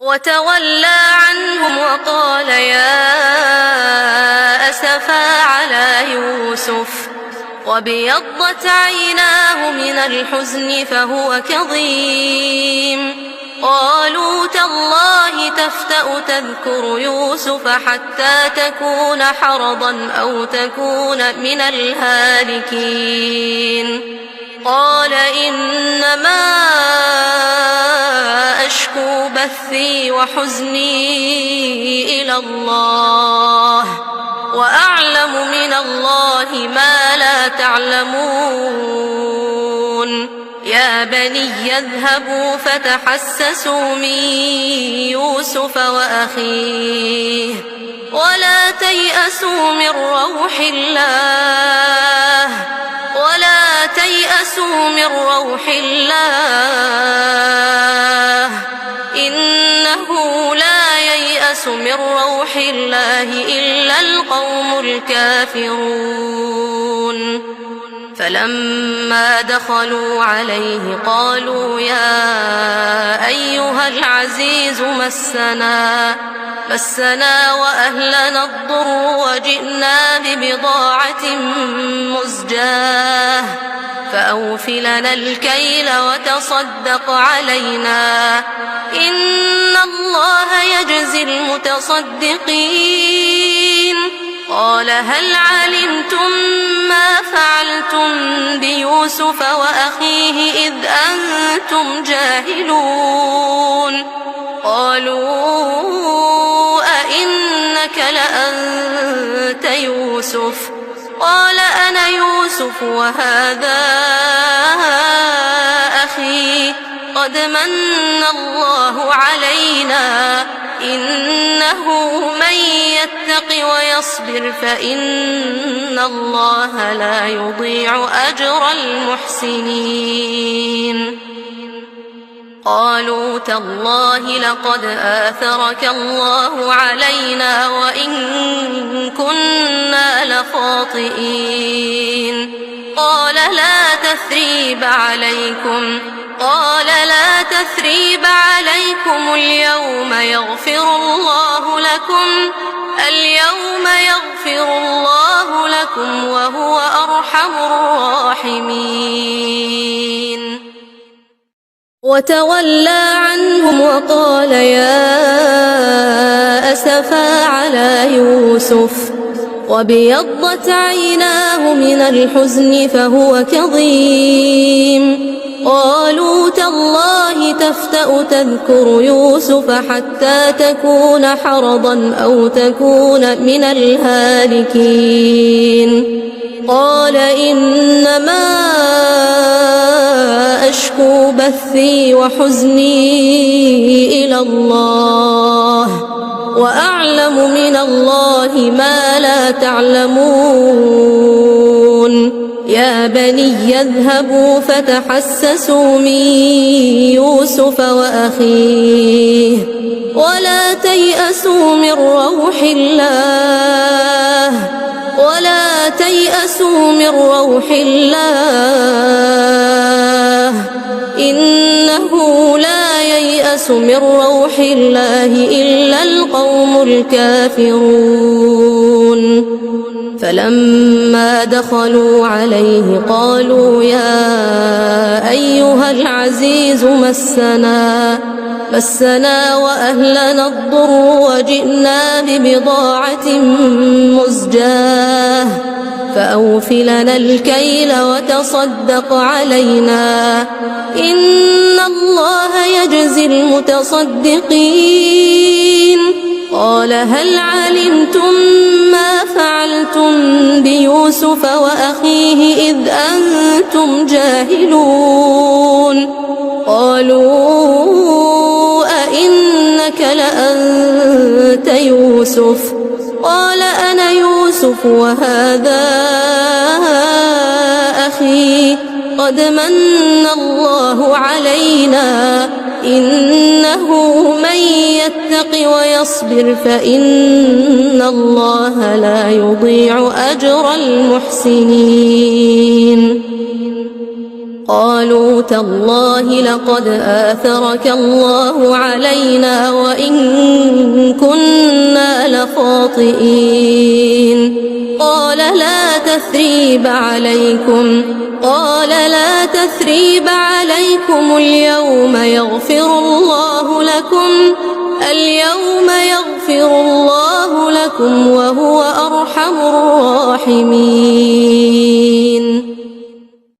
وتولى عنهم وقال يا أسفا على يوسف وابيضت عيناه من الحزن فهو كظيم قالوا تالله تفتأ تذكر يوسف حتى تكون حرضا أو تكون من الهالكين قال إنما أشكو بثي وحزني إلى الله وأعلم من الله ما لا تعلمون يا بني اذهبوا فتحسسوا من يوسف وأخيه ولا تيأسوا من روح الله إنه لا ييأس من روح الله إلا القوم الكافرون فلما دخلوا عليه قالوا يا أيها العزيز مسنا وأهلنا الضر وجئنا ببضاعة مزجاة فأوف لنا الكيل وتصدق علينا إن الله يجزي المتصدقين قال هل علمتم ما فعلتم بيوسف وأخيه إذ أنتم جاهلون قالوا أئنك لأنت يوسف قال أنا يوسف وهذا أخي قد من الله علينا إنه من يتق ويصبر فإن الله لا يضيع أجر المحسنين قالوا تالله لقد آثرك الله علينا وإن كنا لخاطئين قال لا تثريب عليكم اليوم يغفر الله لكم وهو أرحم الراحمين وتولى عنهم وقال يا أسفا على يوسف وابيضت عيناه من الحزن فهو كظيم قالوا تالله تفتأ تذكر يوسف حتى تكون حرضا أو تكون من الهالكين قال إنما أشكو بثي وحزني إلى الله وأعلم من الله ما لا تعلمون يا بني اذهبوا فتحسسوا من يوسف وأخيه ولا تيأسوا من روح الله إنه لا ييأس من روح الله إلا القوم الكافرون فلما دخلوا عليه قالوا يا أيها العزيز مسنا وأهلنا الضر وجئنا ببضاعة مزجاة فأوف لنا الكيل وتصدق علينا إن الله يجزي المتصدقين قال هل علمتم ما فعلتم بيوسف وأخيه إذ أنتم جاهلون قالوا أئنك لأنت يوسف قال أنا يوسف وهذا أخي قد من الله علينا إنه من يتق ويصبر فإن الله لا يضيع أجر المحسنين قالوا تالله لقد آثرك الله علينا وإن كنا لخاطئين. قال لا تثريب عليكم اليوم يغفر الله لكم وهو أرحم الراحمين.